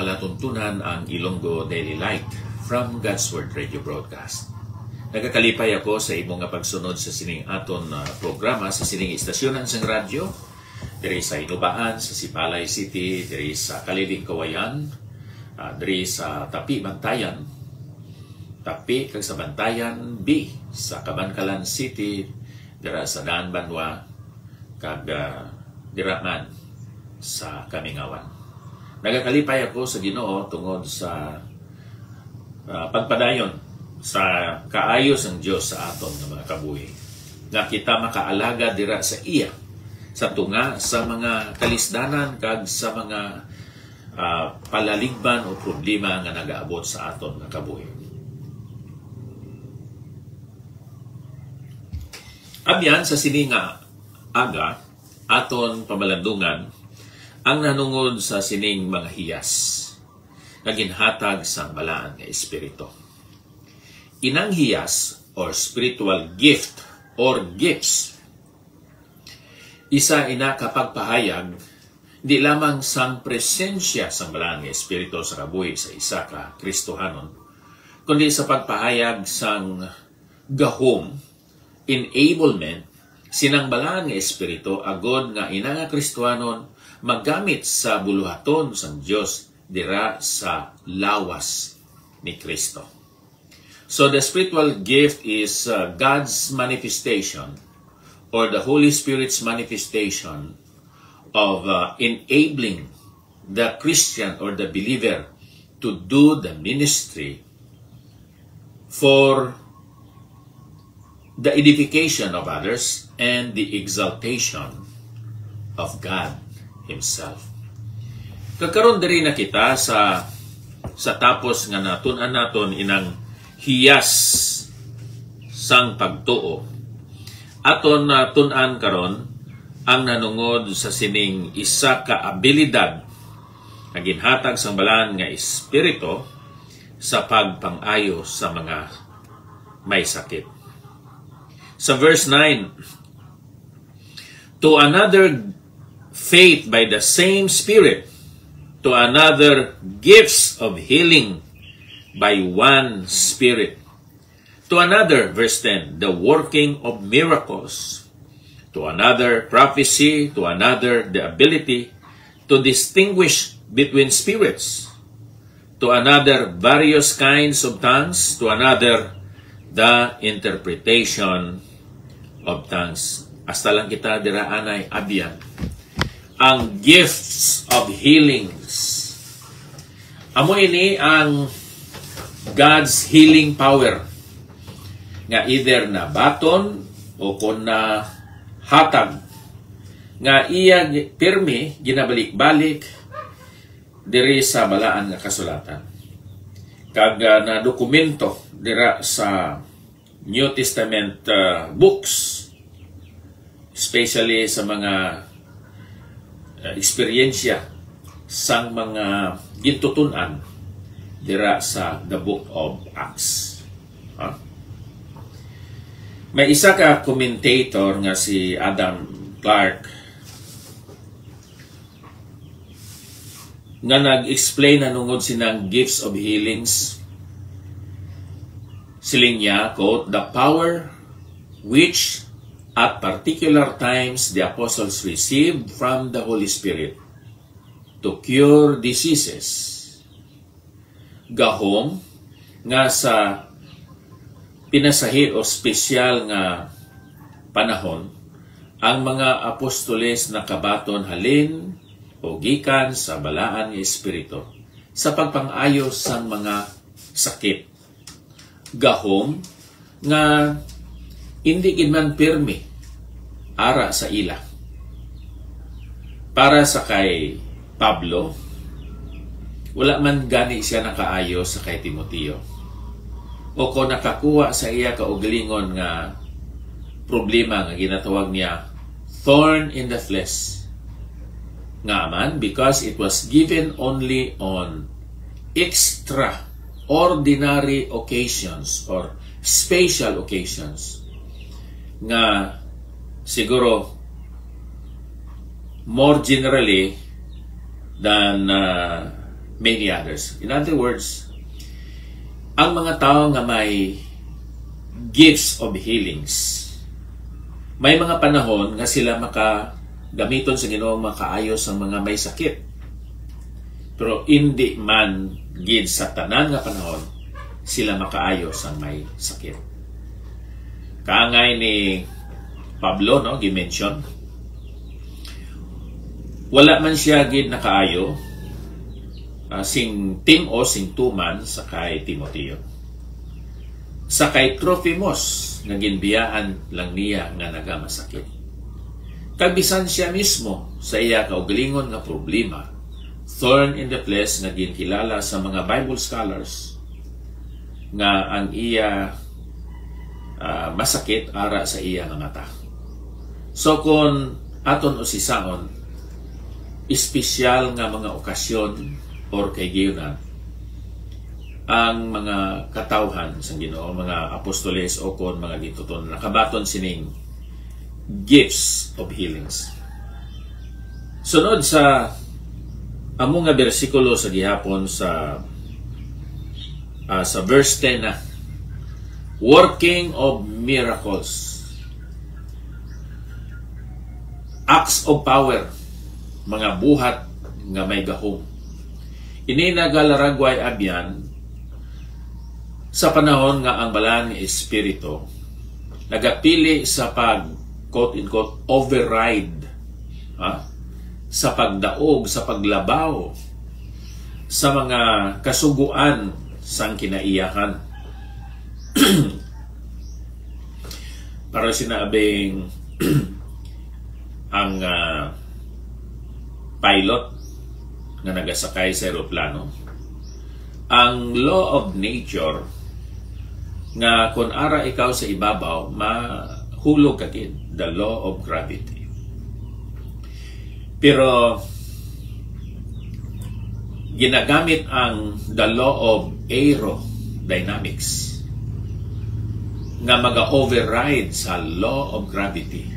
palatuntunan ang Ilonggo Daily Light from God's Word Radio Broadcast. Nagakalipay ako sa imong nga pagsunod sa sining aton programa sa sining istasyonan sang radyo diri sa Inubaan, sa Sipalay City, diri sa Kalibing Kawayan, diri sa Tapi Bantayan, Tapi kag sa Bantayan B sa Kabankalan City, dira sa Daan Banwa, kag dira man sa Kamingawan. Nagakalipay ako sa Ginoo tungod sa pagpadayon sa kaayos ng Dios sa aton nga mga kabuhi. Nga kita makaalaga dira sa iya sa tunga sa mga kalisdanan kag sa mga palaligban o problema nga nagaabot sa aton nga kabuhi. Abyan sa sini nga aga aton pamalandungan ang nanungod sa sining mga hiyas nga ginhatag sa balaan nga espiritu. Inang hiyas or spiritual gift or gifts, isa ina kapagpahayag di lamang sang presensya sang balaan nga espiritu sa kabuhi sa isa ka Kristohanon, kundi sa pagpahayag sang gahom, enablement sinang balaan nga espiritu agod nga ina nga Kristohanon maggamit sa buluhaton sang Dios dira sa lawas ni Kristo. So the spiritual gift is God's manifestation or the Holy Spirit's manifestation of enabling the Christian or the believer to do the ministry for the edification of others and the exaltation of God Himself. Kakaroon diri na kita sa tapos nga natun-an naton inang hiyas sang pagtuo. Aton tun-an karon ang nanungod sa sining isa ka abilidad nga ginhatag sang balaan nga espiritu sa pagpang-ayo sa mga may sakit. Sa verse 9, to another faith by the same Spirit, to another gifts of healing by one Spirit, to another, verse 10, the working of miracles, to another prophecy, to another the ability to distinguish between spirits, to another various kinds of tongues, to another the interpretation of tongues. Hasta lang kita dira anay abyan ang gifts of healings. Amo ini ang God's healing power nga either na baton o kung na hatag nga iya pirmi ginabalik-balik diri sa balaan nga kasulatan. Kag na dokumento dira sa New Testament books, especially sa mga eksperyensya sang mga gintutunan dira sa the book of Acts. May isa ka commentator nga si Adam Clark nga nag-explain nanungod sinang gifts of healings. Siling niya, quote, the power which at particular times the apostles received from the Holy Spirit to cure diseases. Gahom nga sa pinasahi o spesyal nga panahon, ang mga apostoles nakabaton halin o gikan sa balaan nga espiritu sa pagpang-ayos sang mga sakit. Gahom nga hindi man pirmi ara sa ila. Para sa kay Pablo, wala man gani siya nakaayo sa kay Timoteo. O kung nakakuha sa iya kaugalingon nga problema nga ginatawag niya thorn in the flesh. Nga man, because it was given only on extraordinary occasions or special occasions nga siguro more generally than many others. In other words, ang mga tao nga may gifts of healings, may mga panahon nga sila makagamiton sa Ginoo makaayos ang mga may sakit. Pero hindi man gid sa tanan nga panahon sila makaayos ang may sakit. Kaangay ni Pablo, no, gi-mention, wala man siya gid nakaayo sing Timo, sing tuman sa kay Timoteo. Sa kay Trophimus, nga ginbiyaan lang niya nga nagamasakit. Kabisan siya mismo sa iya kaugalingon nga problema, thorn in the flesh, nga ginkilala sa mga Bible scholars nga ang iya masakit ara sa iya nga mata. So kung aton usisaon, espesyal nga mga okasyon or kay giyunan, ang mga katawhan sa Ginoo, mga apostoles o kon mga gituton, nakabaton sining gifts of healings. Sunod sa among nga bersikulo sa gihapon sa verse 10 na, working of miracles, acts of power, mga buhat nga may gahom. Ini nagalaragway abyan sa panahon nga ang balaan ni Espiritu nagapili sa pag quote-unquote override sa pagdaog, sa paglabaw sa mga kasuguan sang kinaiyahan. Para sinabing ang pilot na nagasakay sa aeroplano, ang law of nature nga kung ara ikaw sa ibabaw, mahulog ka gid, the law of gravity. Pero ginagamit ang the law of aerodynamics nga maga-override sa law of gravity.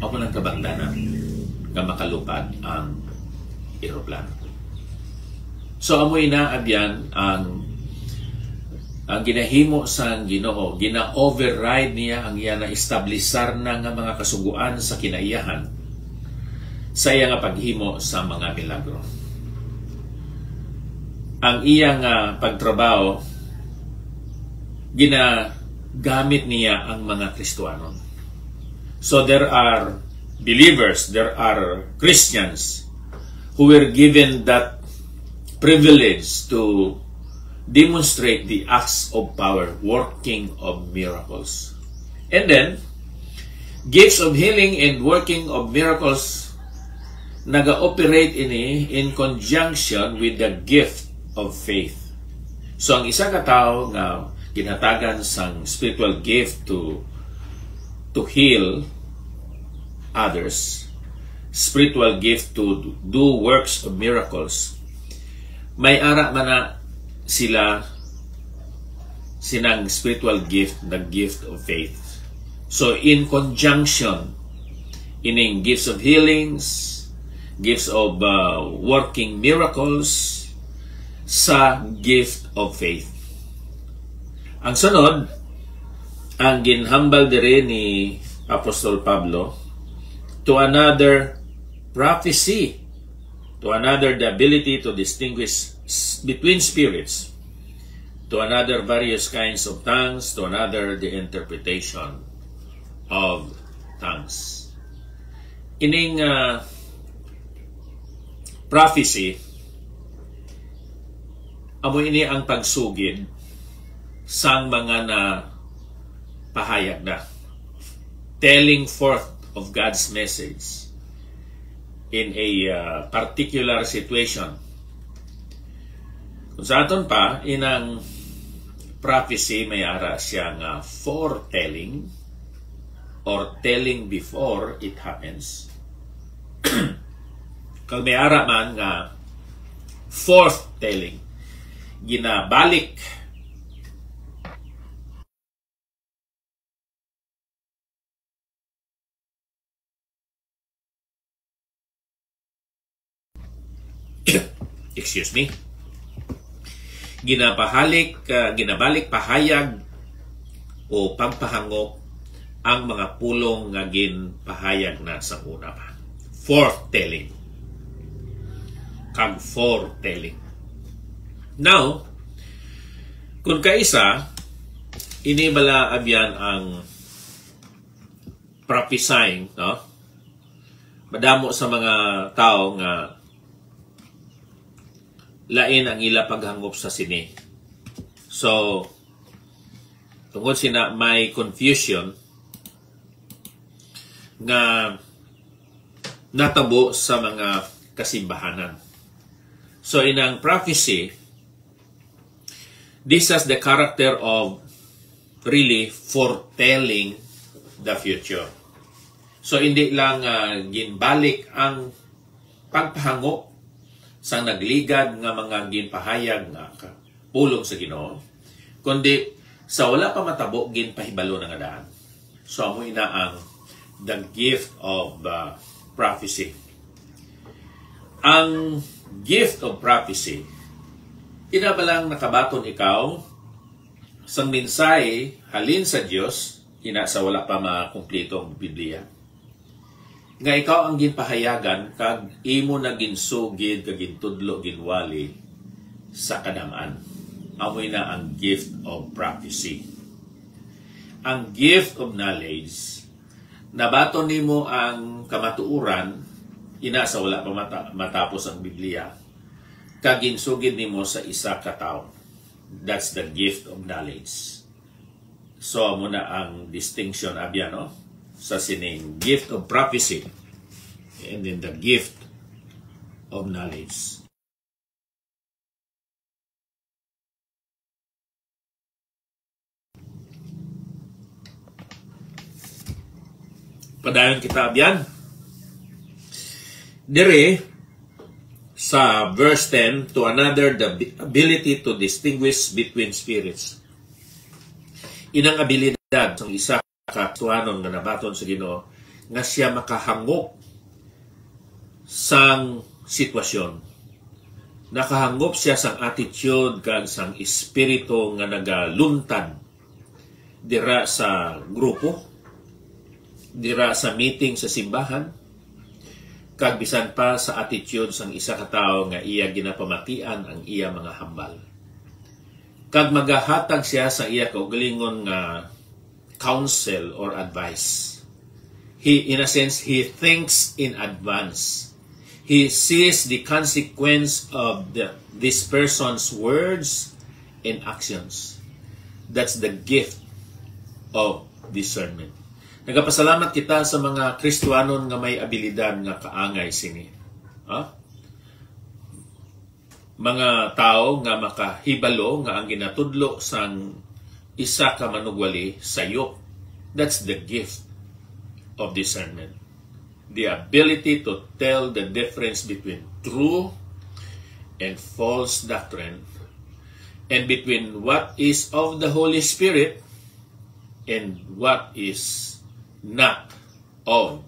Ako nang kabangdanan nga makalupad ang aeroplano. So amoy na abyan ang ginahimo sa Ginoo, gina-override niya ang iya na establisar na nga mga kasuguan sa kinaiyahan sa iya nga paghimo sa mga milagro. Ang iya nga pagtrabaho, ginagamit niya ang mga Kristiyanon. So there are believers, there are Christians who were given that privilege to demonstrate the acts of power, working of miracles. And then, gifts of healing and working of miracles naga-operate ini in conjunction with the gift of faith. So, ang isa ka tao nga ginatagan sang spiritual gift to heal others, spiritual gift to do works of miracles, may ara man na sila sinang spiritual gift, the gift of faith. So in conjunction, ining gifts of healings, gifts of working miracles, sa gift of faith. Ang sunod, ang ginhambal dire ni Apostol Pablo, to another prophecy, to another the ability to distinguish between spirits, to another various kinds of tongues, to another the interpretation of tongues. Ining prophecy, amo ini ang pagsugid sang mga na pahayag na, telling forth of God's message in a particular situation. Kung sa aton pa, inang prophecy may ara siya nga foretelling or telling before it happens. Kung may ara man nga forthtelling, ginabalik excuse me, ginabalik pahayag o pagpahangop ang mga pulong nga ginpahayag na sa una pa. Foretelling. Kag foretelling. Now, kung kaisa, inibala abyan ang prophesying, no? Madamo sa mga tao nga lain ang ila paghangop sa sini. So, tungkol sina may confusion nga natabo sa mga kasimbahanan. So, in ang prophecy, this has the character of really foretelling the future. So, hindi lang ginbalik ang pagpahangop sa nagligad nga mga ginpahayag nga pulong sa Ginoo, kundi sa wala pa matabo ginpahibalo na nga daan. So, amo ina ang the gift of prophecy. Ang gift of prophecy, inabalang nakabaton ikaw sa mensahe halin sa Dios, ina sa wala pa makumpleto ang Biblia, nga ikaw ang ginpahayagan kag imo na ginsugid kag gintudlo ginwali sa kadamaan. Amoy na ang gift of prophecy. Ang gift of knowledge, nabaton nimo ang kamatuuran ina sa wala pa matapos ang Biblia kag ginsugid nimo sa isa ka tawo. That's the gift of knowledge. So amo na ang distinction abya, no? Sa sining gift of prophecy and then the gift of knowledge. Padayon kita abyan. Dire sa verse 10, to another the ability to distinguish between spirits. Inang abilidad ng isa katuhanon nga nabaton sa Ginoo nga siya makahangop sang sitwasyon. Nakahangop siya sang attitude kag sang espiritu nga nagaluntad dira sa grupo, dira sa meeting sa simbahan, kag bisan pa sa attitude sang isa ka tawo nga iya ginapamatian ang iya mga hambal. Kag magahatag siya sa iya kaugalingon nga counsel or advice. In a sense, he thinks in advance. He sees the consequence of this person's words and actions. That's the gift of discernment. Nagapasalamat kita sa mga Kristiyanon nga may abilidad nga kaangay sini. Mga tao nga makahibalo nga ang ginatudlo sang isa ka manugwali sayop. That's the gift of discernment. The ability to tell the difference between true and false doctrine, and between what is of the Holy Spirit and what is not of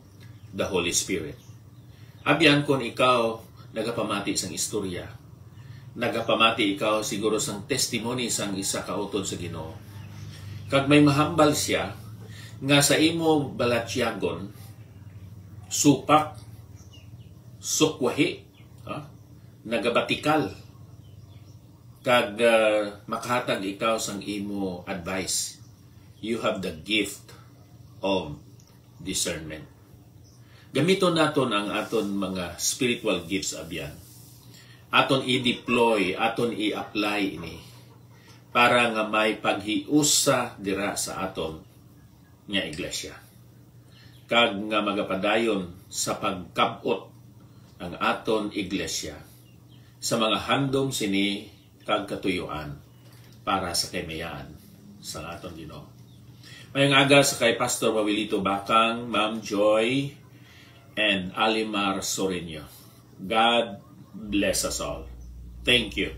the Holy Spirit. Abyan kung ikaw nagapamati sang istorya, nagapamati ikaw siguro sang testimony sang isa ka utod sa Ginoo, kag may mahambal siya nga sa imo balatyagon supak, sukwahi, nagabatikal, kag makahatag ikaw sang imo advice. You have the gift of discernment. Gamiton naton ang aton mga spiritual gifts abyan. Aton i-deploy, aton i-apply ini para nga may paghiusa dira sa aton nga iglesia. Kag nga magapadayon sa pagkabot ang aton iglesia sa mga handom sini kag katuyuan para sa kaymayan sa aton Ginoo. Mayang aga sa kay Pastor Mawilito Bakang, Ma'am Joy, and Alimar Sorinio. God bless us all. Thank you.